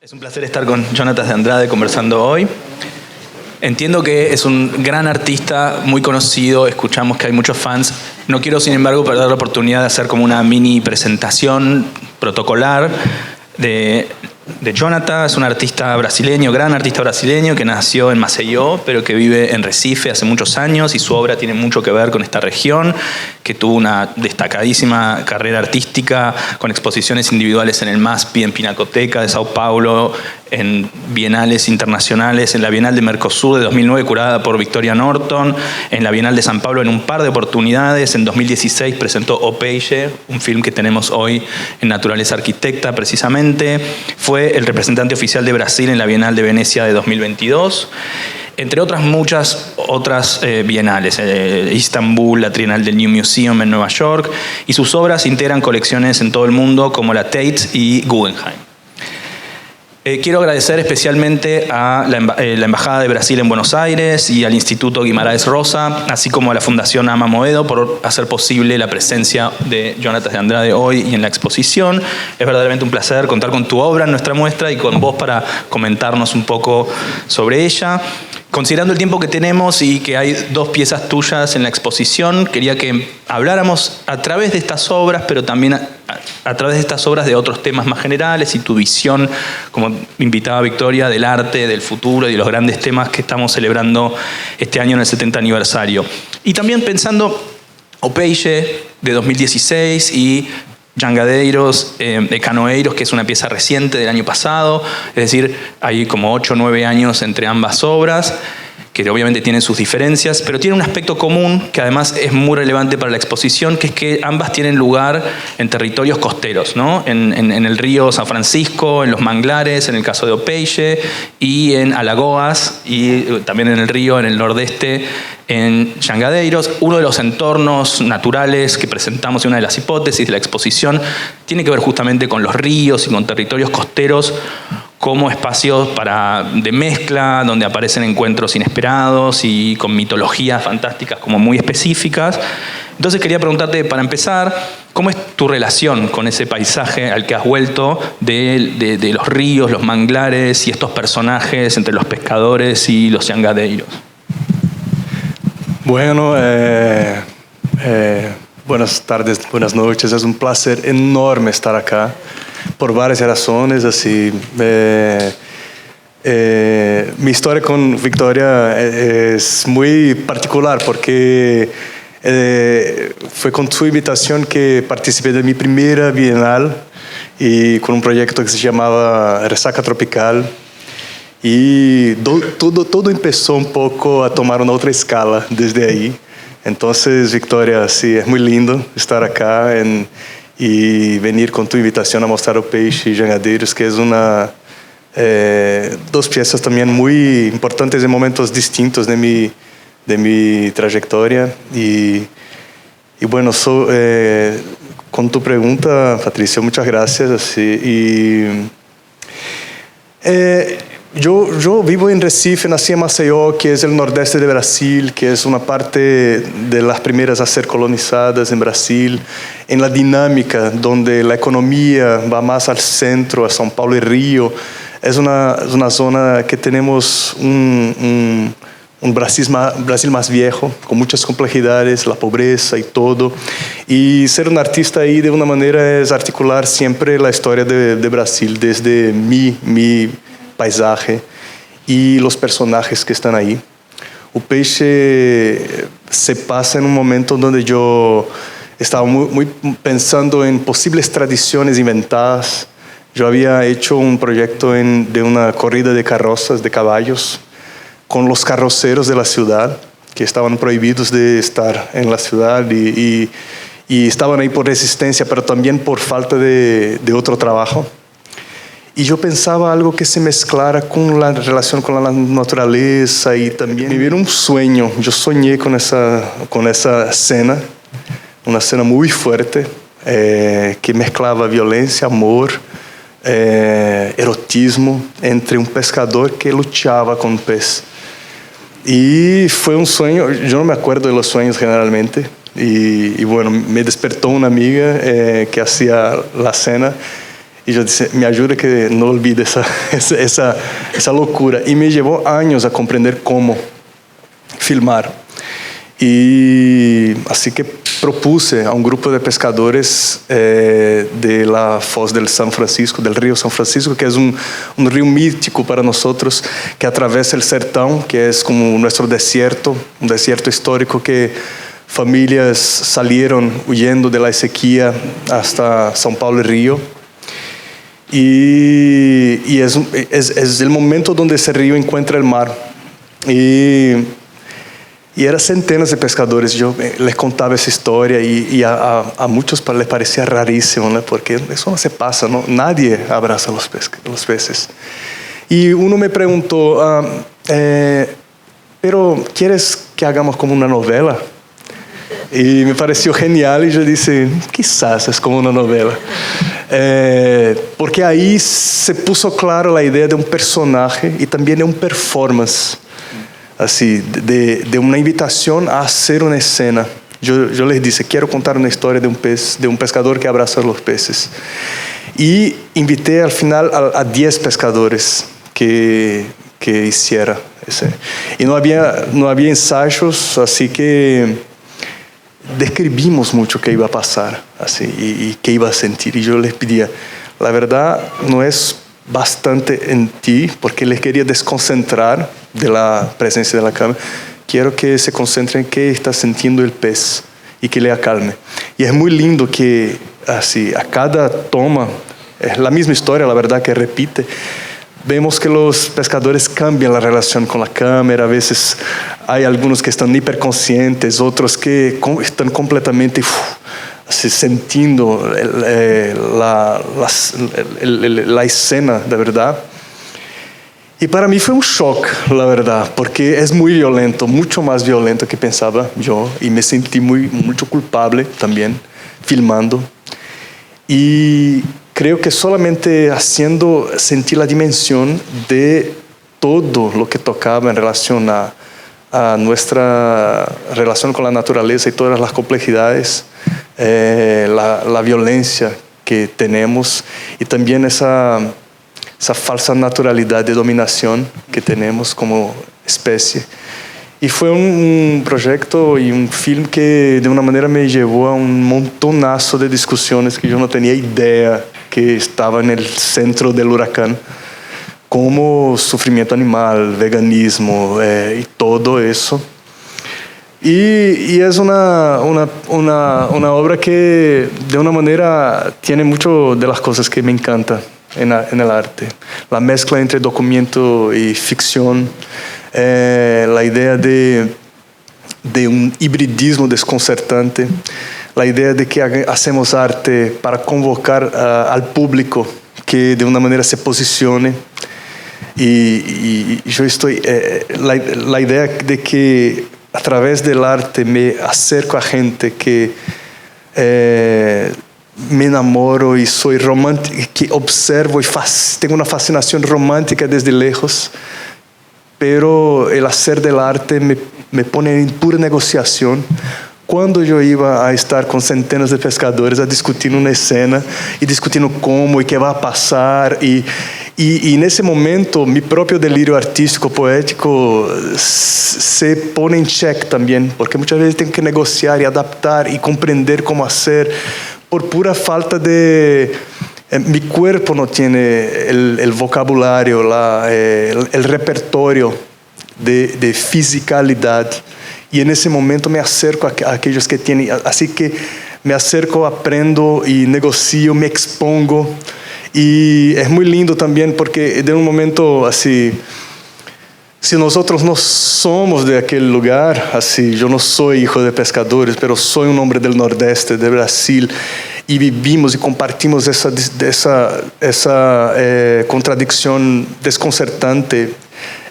Es un placer estar con Jonatas de Andrade conversando hoy. Entiendo que es un gran artista, muy conocido, escuchamos que hay muchos fans. No quiero, sin embargo, perder la oportunidad de hacer como una mini presentación protocolar de Jonatas. Es un artista brasileño, gran artista brasileño, que nació en Maceió, pero que vive en Recife hace muchos años, y su obra tiene mucho que ver con esta región, que tuvo una destacadísima carrera artística con exposiciones individuales en el MASPI, en Pinacoteca de Sao Paulo, en bienales internacionales, en la Bienal de Mercosur de 2009 curada por Victoria Norton, en la Bienal de San Pablo en un par de oportunidades. En 2016 presentó O Peixe, un film que tenemos hoy en Naturaleza Arquitecta precisamente. Fue el representante oficial de Brasil en la Bienal de Venecia de 2022. Entre otras muchas otras bienales, Istambul, la Trienal del New Museum en Nueva York, y sus obras integran colecciones en todo el mundo como la Tate y Guggenheim. Quiero agradecer especialmente a la Embajada de Brasil en Buenos Aires y al Instituto Guimarães Rosa, así como a la Fundación Ama Moedo por hacer posible la presencia de Jonatas de Andrade hoy y en la exposición. Es verdaderamente un placer contar con tu obra en nuestra muestra y con vos para comentarnos un poco sobre ella. Considerando el tiempo que tenemos y que hay dos piezas tuyas en la exposición, quería que habláramos a través de estas obras, pero también a través de estas obras de otros temas más generales y tu visión, como invitaba Victoria, del arte, del futuro y de los grandes temas que estamos celebrando este año en el 70 aniversario. Y también pensando O Peixe de 2016 y Jangadeiros de Canoeiros, que es una pieza reciente del año pasado, es decir, hay como 8 o 9 años entre ambas obras, que obviamente tienen sus diferencias, pero tiene un aspecto común que además es muy relevante para la exposición, que es que ambas tienen lugar en territorios costeros, ¿no? En el río San Francisco, en los manglares, en el caso de O Peixe, y en Alagoas, y también en el río, en el nordeste, en Jangadeiros. Uno de los entornos naturales que presentamos en una de las hipótesis de la exposición tiene que ver justamente con los ríos y con territorios costeros como espacios de mezcla, donde aparecen encuentros inesperados y con mitologías fantásticas como muy específicas. Entonces quería preguntarte, para empezar, ¿cómo es tu relación con ese paisaje al que has vuelto de los ríos, los manglares y estos personajes entre los pescadores y los jangadeiros? Bueno, buenas tardes, buenas noches. Es un placer enorme estar acá por varias razones. Así, mi historia con Victoria es muy particular porque fue con su invitación que participé de mi primera bienal y con un proyecto que se llamaba Resaca Tropical. Y todo empezó un poco a tomar una otra escala desde ahí. Entonces, Victoria, sí, es muy lindo estar acá y venir con tu invitación a mostrar O Peixe y Jangadeiros, que es dos piezas también muy importantes en momentos distintos de mi trayectoria. Y bueno, con tu pregunta, Patricia, muchas gracias. Así, yo vivo en Recife, nací en Maceió, que es el nordeste de Brasil, que es una parte de las primeras a ser colonizadas en Brasil, en la dinámica donde la economía va más al centro, a São Paulo y Río. Es una zona que tenemos un Brasil más viejo, con muchas complejidades, la pobreza y todo. Y ser un artista ahí de una manera es articular siempre la historia de Brasil desde mi paisaje y los personajes que están ahí. O Peixe se pasa en un momento donde yo estaba muy pensando en posibles tradiciones inventadas. Yo había hecho un proyecto de una corrida de carrozas, de caballos, con los carroceros de la ciudad, que estaban prohibidos de estar en la ciudad y estaban ahí por resistencia, pero también por falta de otro trabajo. Y yo pensaba algo que se mezclara con la relación con la naturaleza y también vivir un sueño. Yo soñé con esa escena, una escena muy fuerte, que mezclaba violencia, amor, erotismo, entre un pescador que luchaba con un pez. Y fue un sueño, yo no me acuerdo de los sueños generalmente, y bueno, me despertó una amiga que hacía la escena. Y yo dije, me ayuda que no olvide esa locura. Y me llevó años a comprender cómo filmar. Y así que propuse a un grupo de pescadores de la Foz del San Francisco, del río San Francisco, que es un río mítico para nosotros, que atraviesa el sertón, que es como nuestro desierto, un desierto histórico que familias salieron huyendo de la sequía hasta São Paulo y Río. Y es el momento donde ese río encuentra el mar. Y eran centenas de pescadores. Yo les contaba esa historia y a muchos les parecía rarísimo, ¿no? Porque eso no se pasa, ¿no? Nadie abraza los peces. Y uno me preguntó, ¿pero quieres que hagamos como una novela? Y me pareció genial y yo dije, quizás es como una novela. Porque ahí se puso claro la idea de un personaje y también de un performance. Así, de una invitación a hacer una escena. Yo les dije, quiero contar una historia de un pescador que abraza a los peces. Y invité al final a 10 pescadores que hiciera ese. Y no había ensayos, así que describimos mucho qué iba a pasar así, y qué iba a sentir. Y yo les pedía, la verdad no es bastante en ti, porque les quería desconcentrar de la presencia de la cámara. Quiero que se concentren en qué está sintiendo el pez y que le acalme. Y es muy lindo que así, a cada toma, es la misma historia, la verdad, que repite. Vemos que los pescadores cambian la relación con la cámara. A veces hay algunos que están hiperconscientes, otros que están completamente así, sintiendo la escena de verdad. Y para mí fue un shock, la verdad, porque es muy violento, mucho más violento que pensaba yo, y me sentí mucho culpable también filmando. Y creo que solamente haciendo sentí la dimensión de todo lo que tocaba en relación a nuestra relación con la naturaleza y todas las complejidades, la violencia que tenemos y también esa falsa naturalidad de dominación que tenemos como especie. Y fue un proyecto y un film que de una manera me llevó a un montonazo de discusiones que yo no tenía idea que estaba en el centro del huracán, como sufrimiento animal, veganismo y todo eso. Y es una obra que de una manera tiene mucho de las cosas que me encanta en el arte. La mezcla entre documento y ficción, la idea de un hibridismo desconcertante, la idea de que hacemos arte para convocar al público que de una manera se posicione. Y yo estoy, la idea de que a través del arte me acerco a gente que me enamoro y soy romántico, que observo y tengo una fascinación romántica desde lejos, pero el hacer del arte me pone en pura negociación. Cuando yo iba a estar con centenas de pescadores a discutir una escena y discutiendo cómo y qué va a pasar, y en ese momento mi propio delirio artístico, poético se pone en check también, porque muchas veces tengo que negociar y adaptar y comprender cómo hacer por pura falta de... mi cuerpo no tiene el vocabulario, el repertorio de fisicalidad. Y en ese momento me acerco a aquellos que tienen, así que me acerco, aprendo y negocio, me expongo. Y es muy lindo también porque de un momento así, si nosotros no somos de aquel lugar, así, yo no soy hijo de pescadores, pero soy un hombre del nordeste, de Brasil, y vivimos y compartimos esa contradicción desconcertante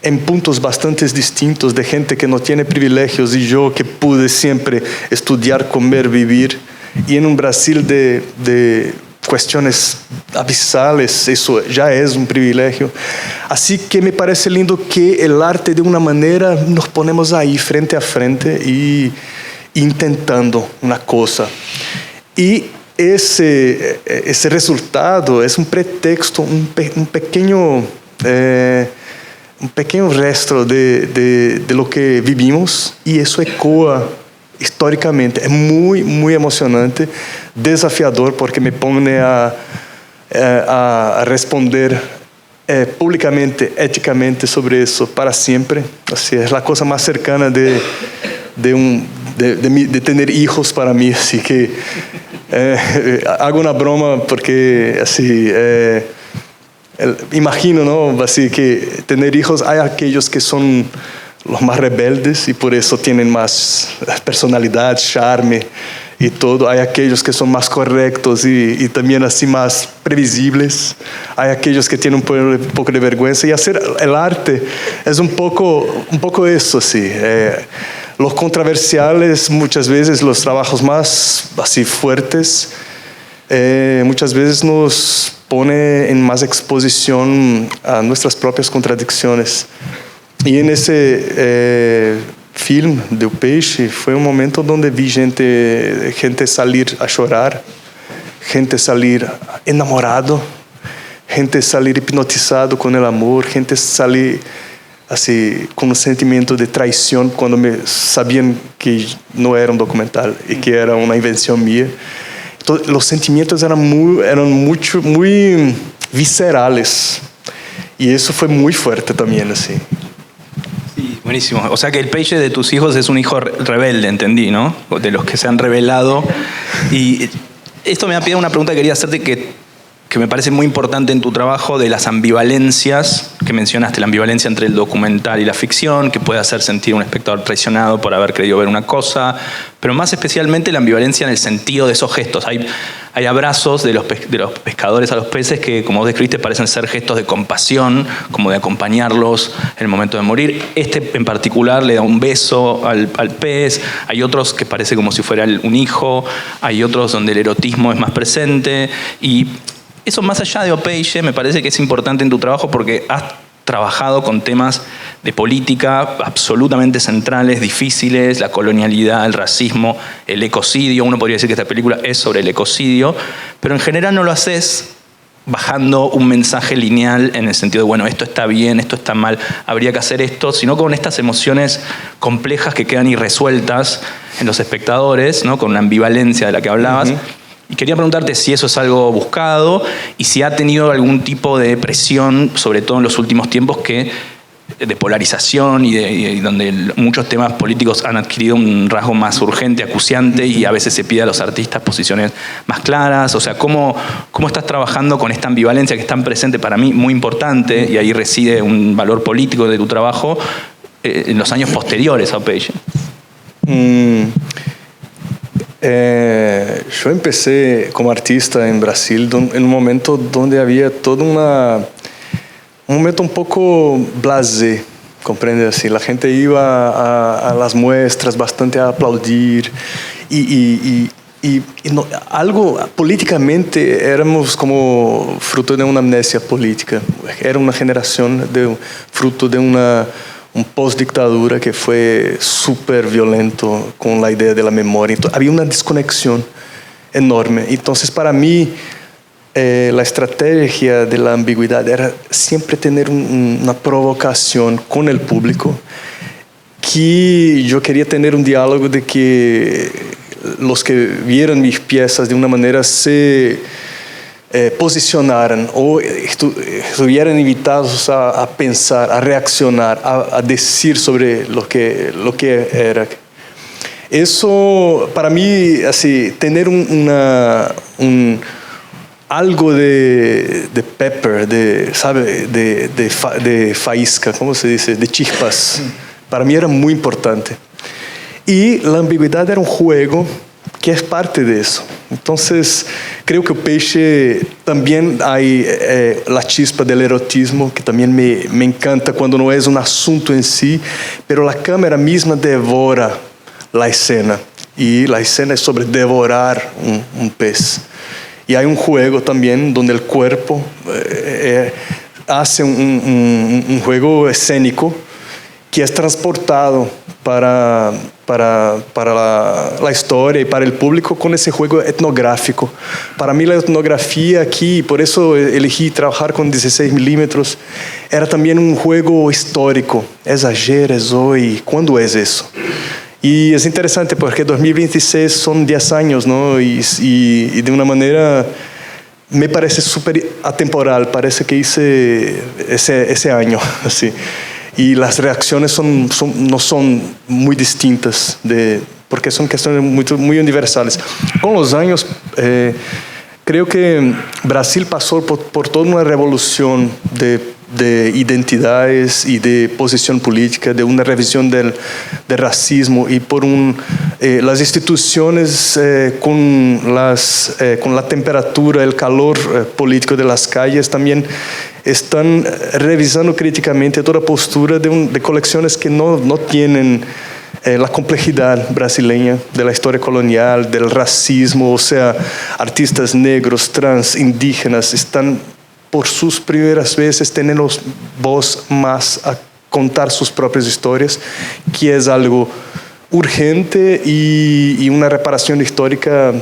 en puntos bastante distintos, de gente que no tiene privilegios y yo que pude siempre estudiar, comer, vivir, y en un Brasil de cuestiones abisales, eso ya es un privilegio. Así que me parece lindo que el arte de una manera nos ponemos ahí frente a frente y intentando una cosa. Y ese resultado es un pretexto, un pequeño resto de lo que vivimos, y eso ecoa históricamente. Es muy, muy emocionante, desafiador, porque me pone a responder públicamente, éticamente sobre eso para siempre. Así es la cosa más cercana de tener hijos para mí. Así que hago una broma porque así imagino, ¿no? Así que tener hijos, hay aquellos que son los más rebeldes y por eso tienen más personalidad, charme y todo. Hay aquellos que son más correctos y también así más previsibles. Hay aquellos que tienen un poco de vergüenza, y hacer el arte es un poco eso, así. Los controversiales, muchas veces los trabajos más así fuertes, muchas veces nos pone en más exposición a nuestras propias contradicciones. Y en ese film de O Peixe fue un momento donde vi gente salir a llorar, gente salir enamorado, gente salir hipnotizado con el amor, gente salir así con un sentimiento de traición cuando sabían que no era un documental y que era una invención mía. Entonces, los sentimientos eran muy viscerales, y eso fue muy fuerte también, así. Sí, buenísimo. O sea que el Peixe de tus hijos es un hijo rebelde, entendí, ¿no? De los que se han rebelado. Y esto me da pie a una pregunta que quería hacerte que me parece muy importante en tu trabajo, de las ambivalencias que mencionaste, la ambivalencia entre el documental y la ficción, que puede hacer sentir a un espectador traicionado por haber querido ver una cosa, pero más especialmente la ambivalencia en el sentido de esos gestos. Hay abrazos de los pescadores a los peces que, como vos describiste, parecen ser gestos de compasión, como de acompañarlos en el momento de morir. Este en particular le da un beso al pez. Hay otros que parece como si fuera un hijo. Hay otros donde el erotismo es más presente. Y eso, más allá de O Peixe, me parece que es importante en tu trabajo porque has trabajado con temas de política absolutamente centrales, difíciles, la colonialidad, el racismo, el ecocidio. Uno podría decir que esta película es sobre el ecocidio, pero en general no lo haces bajando un mensaje lineal en el sentido de, bueno, esto está bien, esto está mal, habría que hacer esto, sino con estas emociones complejas que quedan irresueltas en los espectadores, ¿no? Con una ambivalencia de la que hablabas. Y quería preguntarte si eso es algo buscado y si ha tenido algún tipo de presión, sobre todo en los últimos tiempos, de polarización y donde muchos temas políticos han adquirido un rasgo más urgente, acuciante, y a veces se pide a los artistas posiciones más claras. O sea, ¿cómo estás trabajando con esta ambivalencia que es tan presente, para mí muy importante, y ahí reside un valor político de tu trabajo, en los años posteriores a O Peixe? Yo empecé como artista en Brasil en un momento donde había todo un momento un poco blasé, comprende así. La gente iba a las muestras bastante a aplaudir y no, algo políticamente éramos como fruto de una amnesia política. Era una generación fruto de un post-dictadura que fue súper violento con la idea de la memoria. Entonces, había una desconexión enorme. Entonces, para mí, la estrategia de la ambigüedad era siempre tener una provocación con el público, que yo quería tener un diálogo de que los que vieran mis piezas de una manera se posicionaran o estuvieran invitados a pensar, a reaccionar, a decir sobre lo que era. Eso, para mí, así, tener algo de pepper, ¿sabe? De faísca, ¿cómo se dice? De chispas. Para mí era muy importante. Y la ambigüedad era un juego que es parte de eso. Entonces, creo que O Peixe también hay la chispa del erotismo, que también me encanta cuando no es un asunto en sí, pero la cámara misma devora la escena. Y la escena es sobre devorar un pez. Y hay un juego también donde el cuerpo hace un juego escénico que es transportado para la historia y para el público con ese juego etnográfico. Para mí la etnografía aquí, por eso elegí trabajar con 16 milímetros, era también un juego histórico. ¿Es ayer? ¿Es hoy? ¿Cuándo es eso? Y es interesante porque 2026 son 10 años, ¿no? Y de una manera me parece súper atemporal, parece que hice ese año, así. Y las reacciones no son muy distintas, porque son cuestiones muy universales. Con los años, creo que Brasil pasó por toda una revolución de identidades y de posición política, de una revisión del racismo y por las instituciones con la temperatura, el calor político de las calles también están revisando críticamente toda postura de colecciones que no tienen la complejidad brasileña de la historia colonial, del racismo, o sea, artistas negros, trans, indígenas, están por sus primeras veces teniendo voz más a contar sus propias historias, que es algo urgente y una reparación histórica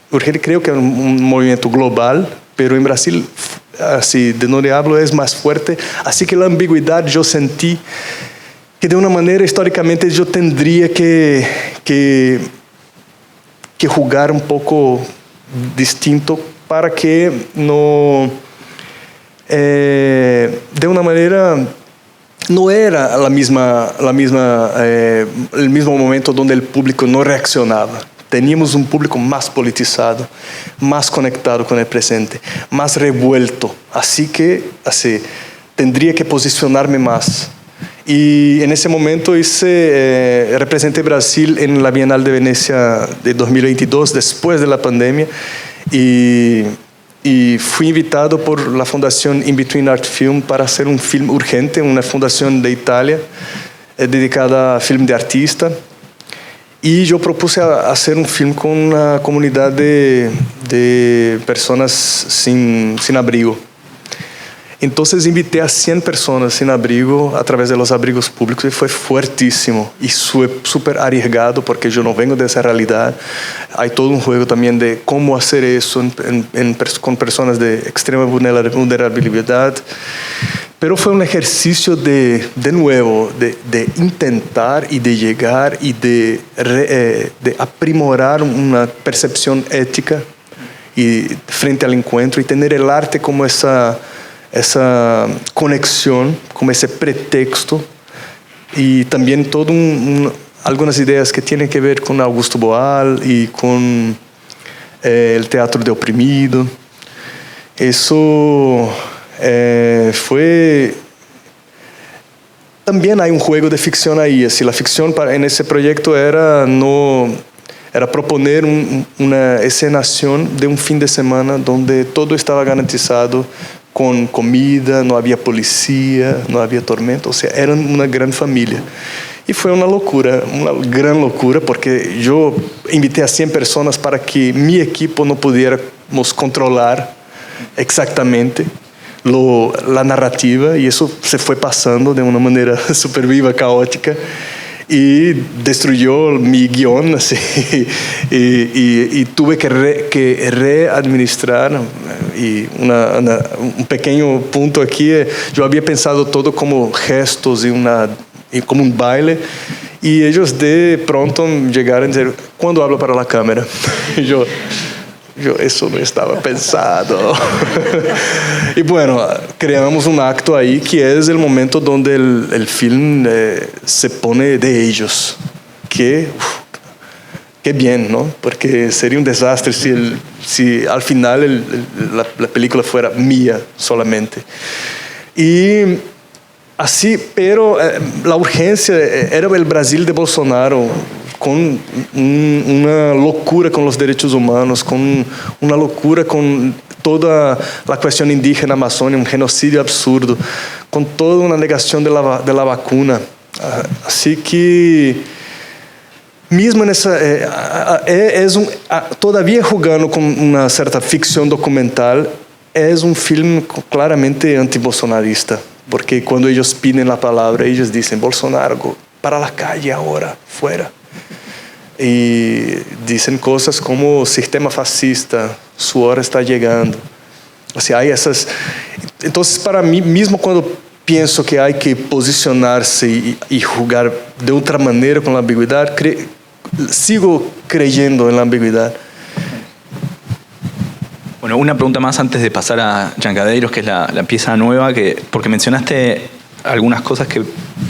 urgente, creo que es un movimiento global, pero en Brasil, así de donde hablo, es más fuerte, así que la ambigüedad yo sentí que de una manera históricamente yo tendría que jugar un poco distinto para que no, de una manera, no era el mismo momento donde el público no reaccionaba. Teníamos un público más politizado, más conectado con el presente, más revuelto. Así que tendría que posicionarme más. Y en ese momento representé Brasil en la Bienal de Venecia de 2022, después de la pandemia, y fui invitado por la Fundación In Between Art Film para hacer un film urgente, una fundación de Italia dedicada a film de artista. Y yo propuse hacer un film con una comunidad de personas sin abrigo. Entonces invité a 100 personas sin abrigo a través de los abrigos públicos y fue fuertísimo y súper arriesgado porque yo no vengo de esa realidad. Hay todo un juego también de cómo hacer eso con personas de extrema vulnerabilidad. Pero fue un ejercicio de nuevo, de intentar y de llegar y de aprimorar una percepción ética y frente al encuentro y tener el arte como esa conexión, como ese pretexto y también algunas ideas que tienen que ver con Augusto Boal y con el teatro de oprimido. Eso fue... También hay un juego de ficción ahí. Así, la ficción en ese proyecto era proponer una escenación de un fin de semana donde todo estaba garantizado con comida, no había policía, no había tormenta, o sea, eran una gran familia. Y fue una locura, una gran locura, porque yo invité a 100 personas para que mi equipo no pudiéramos controlar exactamente la narrativa, y eso se fue pasando de una manera súper viva, caótica, y destruyó mi guión, así, y tuve que readministrar. Y un pequeño punto aquí, yo había pensado todo como gestos y como un baile, y ellos de pronto llegaron a decir, ¿cuándo hablo para la cámara? Y yo eso no estaba pensado. Y bueno, creamos un acto ahí que es el momento donde el film se pone de ellos. Qué bien, ¿no? Porque sería un desastre si al final la película fuera mía solamente. Y así, pero la urgencia era el Brasil de Bolsonaro, con una locura con los derechos humanos, con una locura con toda la cuestión indígena Amazonia, un genocidio absurdo, con toda una negación de la vacuna. Así que, mismo en esa, todavía jugando con una cierta ficción documental, es un film claramente antibolsonarista, porque cuando ellos piden la palabra, ellos dicen, Bolsonaro para la calle ahora, fuera. Y dicen cosas como sistema fascista, su hora está llegando. O sea, hay esas... Entonces, para mí, mismo cuando pienso que hay que posicionarse y jugar de otra manera con la ambigüedad, sigo creyendo en la ambigüedad. Bueno, una pregunta más antes de pasar a Jangadeiros, que es la pieza nueva, porque mencionaste algunas cosas que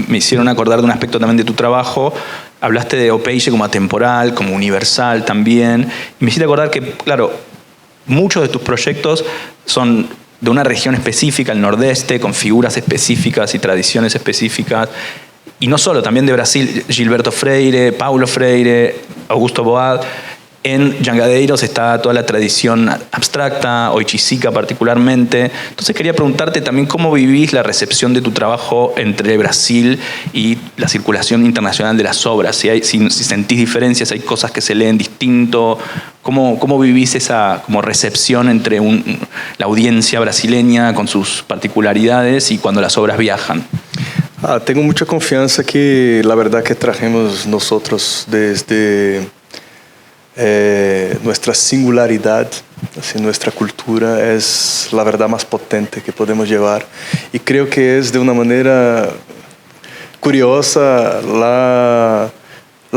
me hicieron acordar de un aspecto también de tu trabajo. Hablaste de Opeixe como atemporal, como universal también. Y me hiciste acordar que, claro, muchos de tus proyectos son de una región específica, el Nordeste, con figuras específicas y tradiciones específicas. Y no solo, también de Brasil, Gilberto Freire, Paulo Freire, Augusto Boal. En Jangadeiros está toda la tradición abstracta, Oiticica particularmente. Entonces quería preguntarte también cómo vivís la recepción de tu trabajo entre Brasil y la circulación internacional de las obras. Si sentís diferencias, hay cosas que se leen distinto. ¿Cómo vivís esa como recepción entre la audiencia brasileña con sus particularidades y cuando las obras viajan? Tengo mucha confianza que la verdad que trajimos nosotros desde nuestra singularidad, así, nuestra cultura es la verdad más potente que podemos llevar, y creo que es de una manera curiosa la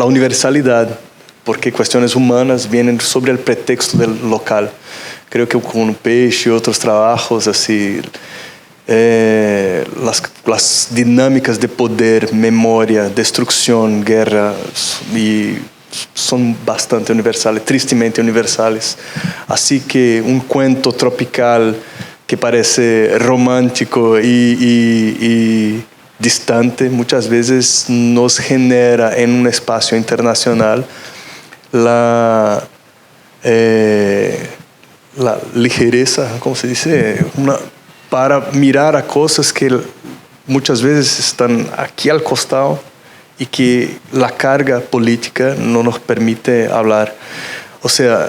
universalidad, porque cuestiones humanas vienen sobre el pretexto del local. Creo que con Opeixe y otros trabajos así, las dinámicas de poder, memoria, destrucción, guerra y son bastante universales, tristemente universales. Así que un cuento tropical que parece romántico y distante, muchas veces nos genera en un espacio internacional la ligereza, ¿cómo se dice? Para mirar a cosas que muchas veces están aquí al costado y que la carga política no nos permite hablar. O sea,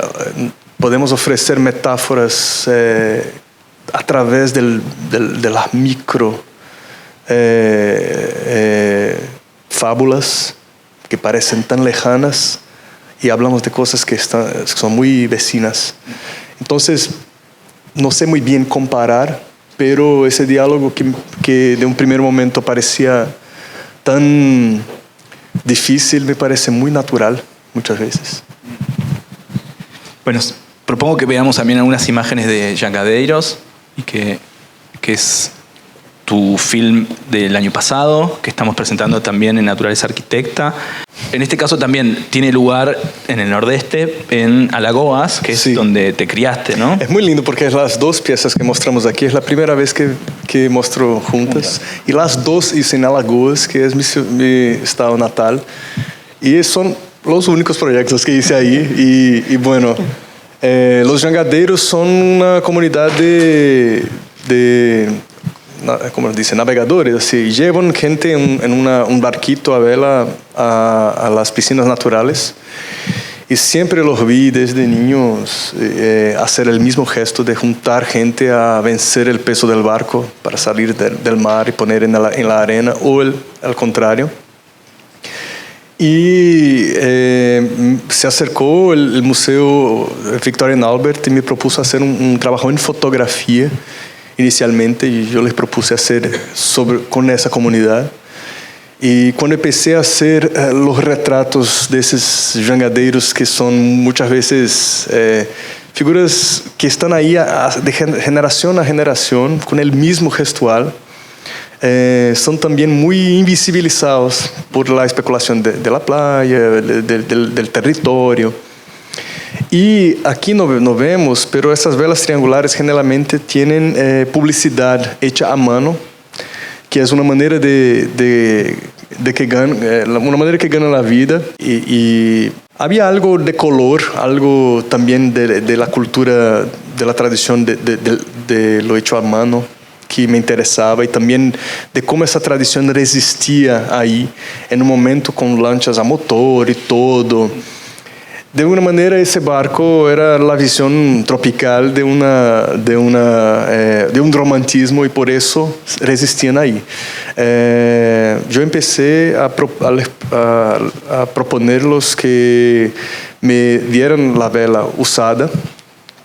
podemos ofrecer metáforas a través de las micro fábulas que parecen tan lejanas y hablamos de cosas que son muy vecinas. Entonces, no sé muy bien comparar, pero ese diálogo que de un primer momento parecía tan difícil me parece muy natural muchas veces. Bueno, propongo que veamos también algunas imágenes de Jangadeiros, y que es tu film del año pasado, que estamos presentando también en Naturaleza Arquitecta. En este caso también tiene lugar en el Nordeste, en Alagoas, que es donde te criaste, ¿no? Es muy lindo porque las dos piezas que mostramos aquí es la primera vez que muestro juntas. Y las dos hice en Alagoas, que es mi estado natal. Y son los únicos proyectos que hice ahí. Y bueno, los Jangadeiros son una comunidad de como dice, navegadores, así, llevan gente en un barquito a vela a las piscinas naturales, y siempre los vi desde niños hacer el mismo gesto de juntar gente a vencer el peso del barco para salir del mar y poner en la arena, o al contrario. Y se acercó el Museo Victoria and Albert y me propuso hacer un trabajo en fotografía inicialmente, y yo les propuse hacer con esa comunidad. Y cuando empecé a hacer los retratos de esos jangadeiros, que son muchas veces figuras que están ahí de generación a generación con el mismo gestual, son también muy invisibilizados por la especulación de la playa, del territorio. Y aquí no vemos, pero esas velas triangulares generalmente tienen publicidad hecha a mano, que es una manera una manera que gana la vida. Y había algo de color, algo también de la cultura, de la tradición de lo hecho a mano, que me interesaba, y también de cómo esa tradición resistía ahí en un momento con lanchas a motor y todo. de alguna manera ese barco era la visión tropical de un romantismo y por eso resistían ahí. Yo empecé a proponerlos que me dieran la vela usada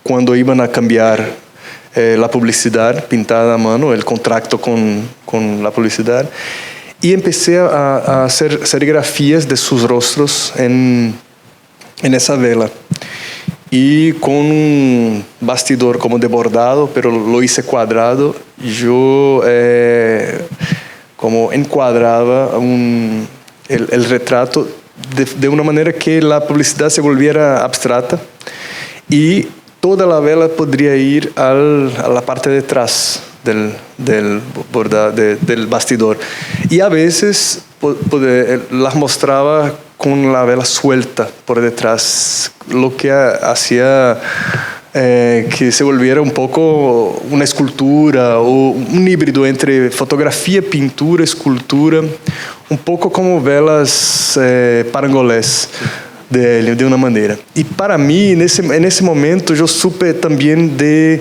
cuando iban a cambiar la publicidad pintada a mano, el contrato con la publicidad, y empecé a hacer serigrafías de sus rostros en esa vela, y con un bastidor como de bordado, pero lo hice cuadrado. Yo como encuadraba el retrato de una manera que la publicidad se volviera abstracta y toda la vela podría ir a la parte de atrás del bastidor, y a veces las mostraba con la vela suelta por detrás, lo que hacía que se volviera un poco una escultura o un híbrido entre fotografía, pintura, escultura, un poco como velas parangolés de una manera. Y para mí, en ese momento, yo supe también de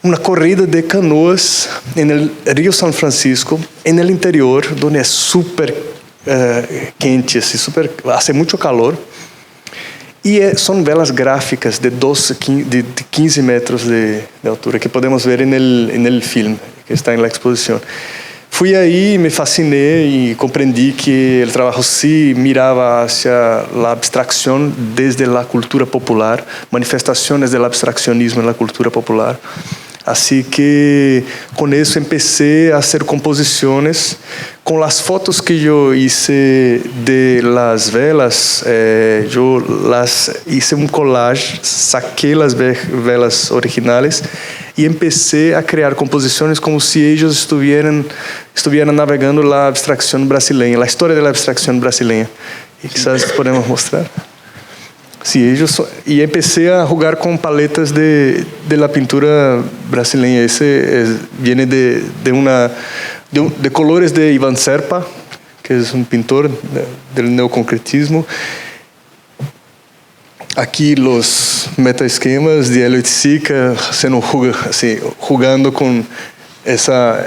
una corrida de canoas en el río San Francisco, en el interior, donde es súper quente, hace mucho calor, y son velas gráficas de 15 metros de altura, que podemos ver en el film que está en la exposición. Fui ahí, me fasciné y comprendí que el trabajo sí miraba hacia la abstracción desde la cultura popular, manifestaciones del abstraccionismo en la cultura popular. Así que con eso empecé a hacer composiciones. Con las fotos que yo hice de las velas, yo las hice un collage, saqué las velas originales y empecé a crear composiciones como si ellos estuvieran navegando la abstracción brasileña, la historia de la abstracción brasileña. Y quizás podemos mostrar. Sí, y empecé a jugar con paletas de la pintura brasileña. Viene de colores de Ivan Serpa, que es un pintor del neoconcretismo. Aquí los metaesquemas de Elliot Sica jugando con esos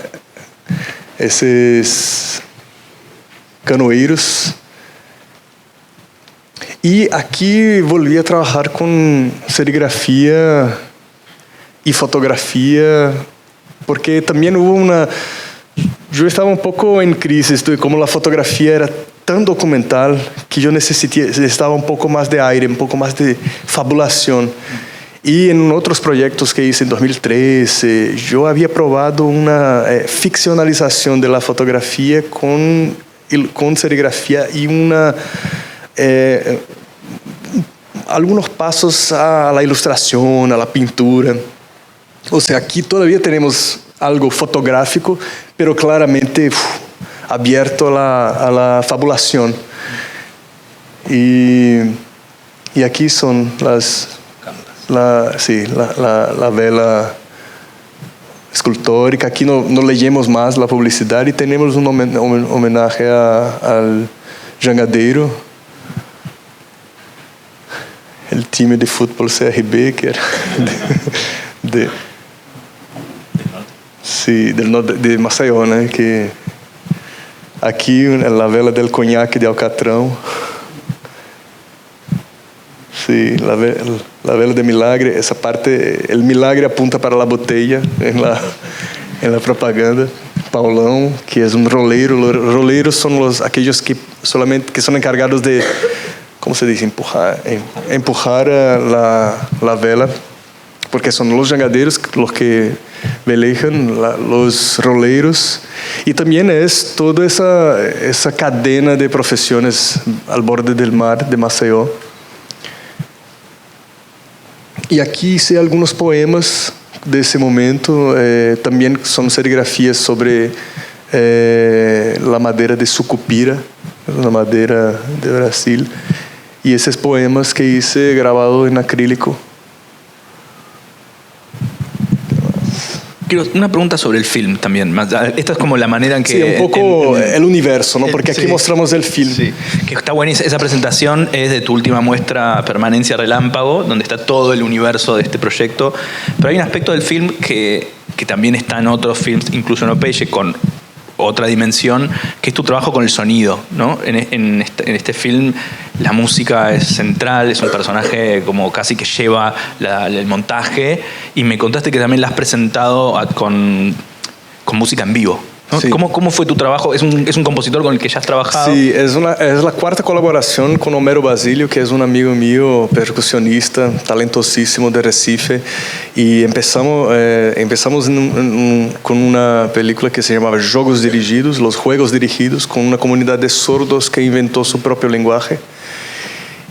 canoeiros. Y aquí volví a trabajar con serigrafía y fotografía, porque también yo estaba un poco en crisis de cómo la fotografía era tan documental que yo necesitaba un poco más de aire, un poco más de fabulación. Y en otros proyectos que hice en 2013, yo había probado una ficcionalización de la fotografía con serigrafía y algunos pasos a la ilustración, a la pintura. O sea, aquí todavía tenemos algo fotográfico, pero claramente abierto a la fabulación. Y aquí son la vela escultórica. Aquí no leemos más la publicidad y tenemos un homenaje al Jangadeiro, el time de fútbol CRB, que era del norte de Maceió, né? Que aquí la vela del coñac de Alcatrão. Sí, la vela de milagre. Esa parte, el milagre apunta para la botella en la propaganda. Paulão, que es un roleiro. Los roleiros son aquellos que son encargados de, ¿cómo se dice? Empujar la vela, porque son los jangadeiros los que velejan, los roleiros, y también es toda esa cadena de profesiones al borde del mar de Maceió. Y aquí hice algunos poemas de ese momento, también son serigrafías sobre la madera de sucupira, la madera de Brasil. Y esos poemas que hice grabado en acrílico. una pregunta sobre el film también. Esta es como la manera en que... Sí, un poco el universo, ¿no? Porque aquí mostramos el film. Sí, que está buenísima. Esa presentación es de tu última muestra, Permanencia Relámpago, donde está todo el universo de este proyecto. Pero hay un aspecto del film que también está en otros films, incluso en Opeye, con otra dimensión, que es tu trabajo con el sonido, ¿no? En este film la música es central, es un personaje como casi que lleva el montaje, y me contaste que también la has presentado con música en vivo, ¿no? Sí. ¿Cómo fue tu trabajo? ¿Es un compositor con el que ya has trabajado? Sí, es la cuarta colaboración con Homero Basílio, que es un amigo mío, percusionista, talentosísimo de Recife. Y empezamos con una película que se llamaba Jogos Dirigidos, Los Juegos Dirigidos, con una comunidad de sordos que inventó su propio lenguaje.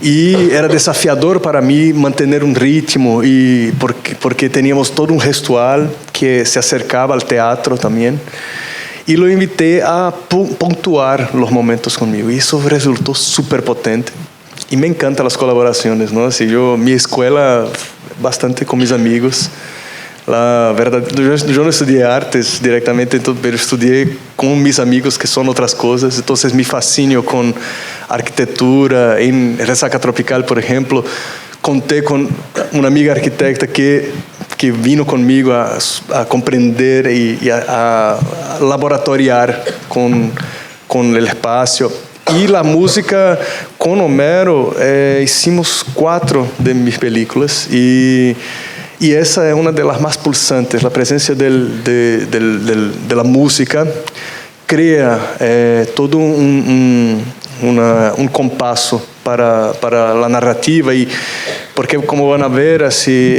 Y era desafiador para mí mantener un ritmo, y porque teníamos todo un gestual que se acercaba al teatro también. Y lo invité a puntuar los momentos conmigo, y eso resultó súper potente. Y me encantan las colaboraciones, ¿no? Así mi escuela, bastante con mis amigos. La verdad, yo no estudié artes directamente, pero estudié con mis amigos que son otras cosas. Entonces mi fascinio con arquitectura, en Resaca Tropical, por ejemplo, conté con una amiga arquitecta que vino conmigo a comprender y a laboratoriar con el espacio. Y la música con Homero, hicimos 4 de mis películas, y esa es una de las más pulsantes. La presencia de la música crea todo un compaso para la narrativa, y porque, como van a ver, así,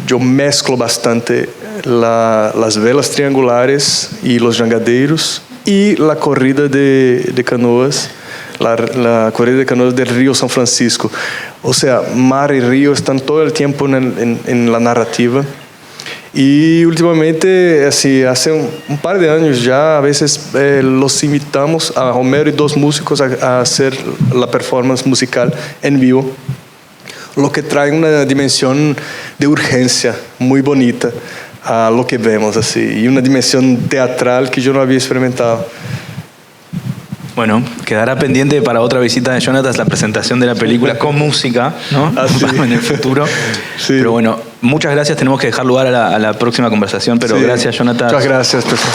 yo mezclo bastante las velas triangulares y los jangadeiros y la corrida de canoas, la corrida de canoas del río San Francisco. O sea, mar y río están todo el tiempo en la narrativa. Y últimamente, así, hace un par de años ya, a veces los invitamos a Homero y 2 músicos a hacer la performance musical en vivo, lo que trae una dimensión de urgencia muy bonita a lo que vemos, así, y una dimensión teatral que yo no había experimentado. Bueno, quedará pendiente para otra visita de Jonatas la presentación de la película con música, ¿no? Así. En el futuro. Sí. Pero bueno, muchas gracias. Tenemos que dejar lugar a la próxima conversación, pero sí. Gracias, Jonatas. Muchas gracias, profesor.